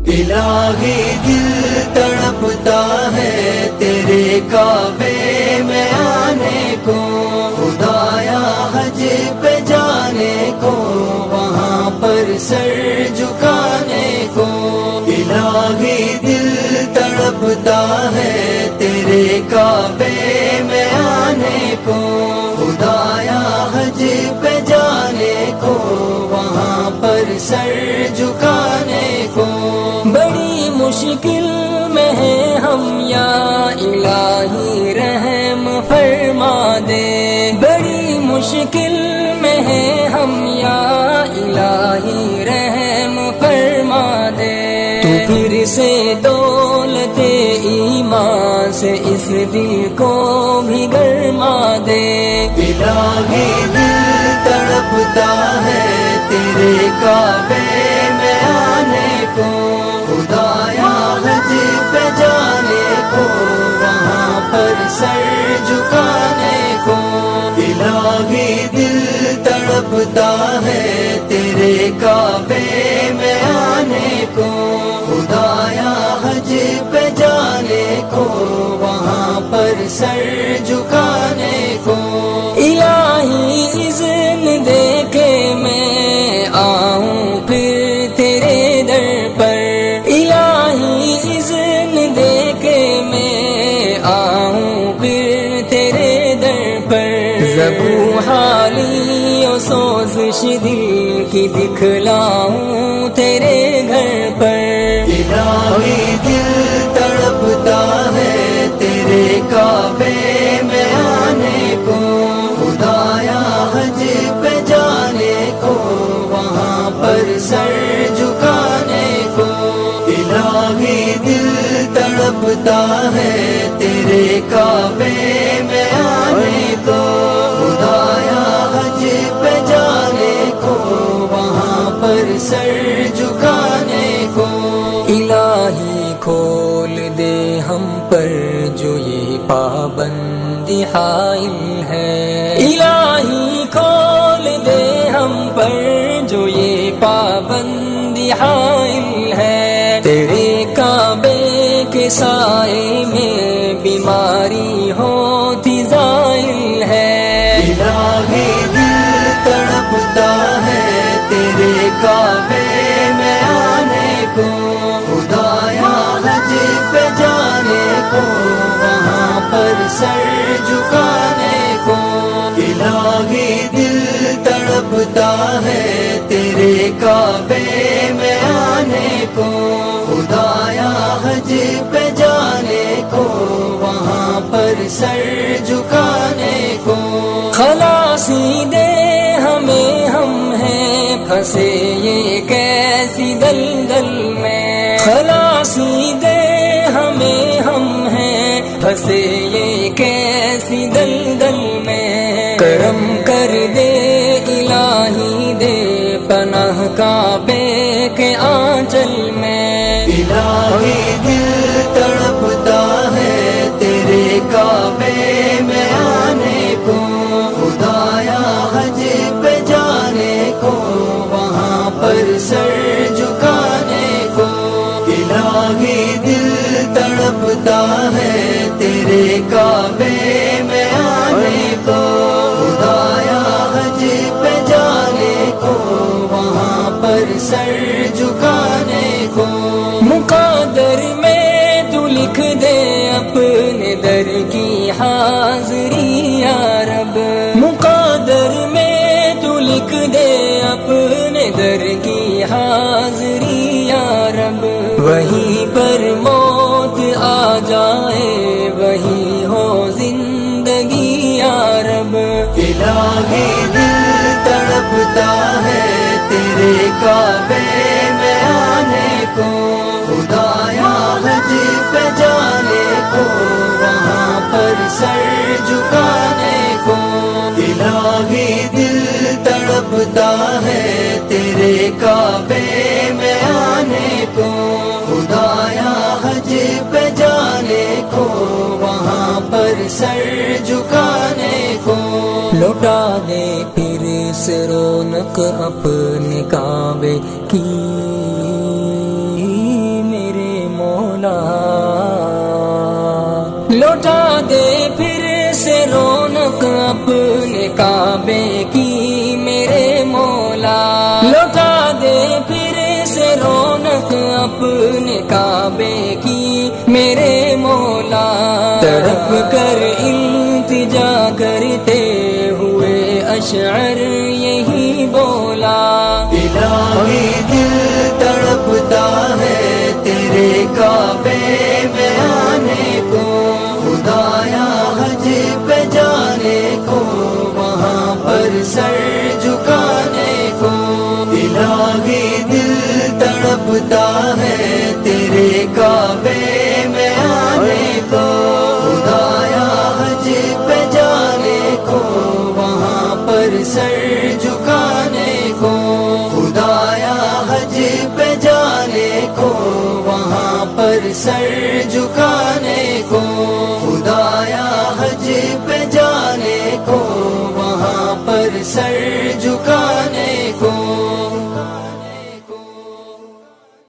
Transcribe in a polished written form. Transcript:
الہی دل تڑپتا ہے تیرے کعبے میں آنے کو، خدایا حج پہ جانے کو، وہاں پر سر جھکانے کو۔ الہی دل تڑپتا ہے تیرے کعبے میں آنے کو، خدایا حج پہ جانے کو، وہاں پر سر جھکانے کو۔ بڑی مشکل میں ہیں ہم یا الہی رحم فرما دے، بڑی مشکل میں ہیں ہم یا الہی رحم فرما دے۔ تو پھر سے دولت ایمان سے اس دل کو بھی گرما دے۔ الہی دل تڑپتا ہے تیرے کعبے میں آنے کو، خدایا حج پہ جانے کو، وہاں پر سر جھکانے کو۔ الہی دل تڑپتا ہے تیرے کعبے میں آنے کو، خدایا حج پہ جانے کو، وہاں پر سر جھکانے کو۔ الہی اذن دے کے میں آؤں پھر تیرے در پر، الہی اذن دے کے میں آؤں پھر تیرے در پر، ذبح حالی و سوزش دل کی دکھلاؤں تیرے گھر پر۔ الہی دل تڑپتا ہے تیرے کعبے میں آنے کو، خدایا حج پہ جانے کو، وہاں پر سر جھکانے کو۔ الہی دل تڑپتا ہے تیرے کعبے میں آنے کو، خدایا حج پہ جانے کو، وہاں پر سر جھکانے کو۔ الہی کھول دے ہم پر جو یہ پابندی حائل ہے، الہی کھول دے ہم پر جو یہ پابندی حائل ہے۔ تیرے کعبے کے سائے میں بیماری ہوتی زائل ہے۔ الہی دل تڑپتا ہے تیرے کعبے میں آنے کو، خدایا حج پہ جانے کو، وہاں پر سر جھکانے کو۔ الہی دل تڑپتا ہے تیرے کعبے میں آنے کو، خدایا حج پہ جانے کو، وہاں پر سر جھکانے کو۔ خلاصی دے ہمیں ہم ہیں پھنسے یہ کیسی دلدل میں، خلاصی دے ہمیں ہم ہیں پھنسے یہ کیسی دلدل میں۔ کرم کر دے الہی دے پناہ کعبے کے آنچل میں۔ الہی دل تڑپتا ہے تیرے کعبے میں آنے کو، خدایا حج پہ جانے کو، وہاں پر سر جھکانے کو۔ الہی دل تڑپتا ہے تیرے کعبے میں آنے کو، خدایا حج پہ جانے کو، وہاں پر سر جھکانے کو۔ مقدر میں تو لکھ دے اپنے در کی حاضری یا رب، مقدر میں تو لکھ دے اپنے در کی حاضری یا رب۔ وہیں پر موت آ جائے وہی ہو زندگی یا رب۔ الہی دل تڑپتا ہے تیرے کعبے میں آنے کو، خدایا حج پہ جانے کو، وہاں پر سر جھکانے کو۔ الہی دل تڑپتا ہے تیرے کعبے میں آنے کو، خدایا حج پہ جانے کو، وہاں پر سر جھکانے کو۔ لوٹا دے پھر سے رونق اپنے کعبے کی لوٹا دے پھر سے رونق اپنے کعبے کی میرے مولا، لوٹا دے پھر سے رونق اپنے کعبے کی میرے مولا، تڑپ کر التجا کرتے ہوئے اشعر یہی بولا، الہی دل تڑپتا ہے تیرے کعبے میں آنے کو، خدایا حج پہ جانے کو، وہاں پر سر جھکانے کو، الہی دل تڑپتا ہے تیرے کعبے میں آنے کو، خدایا حج پہ جانے کو، وہاں پر سر جھکانے کو، خدایا حج پہ جانے کو، وہاں پر سر جھکانے کو، خدایا حج پہ جانے کو، وہاں پر سر جھکانے کو۔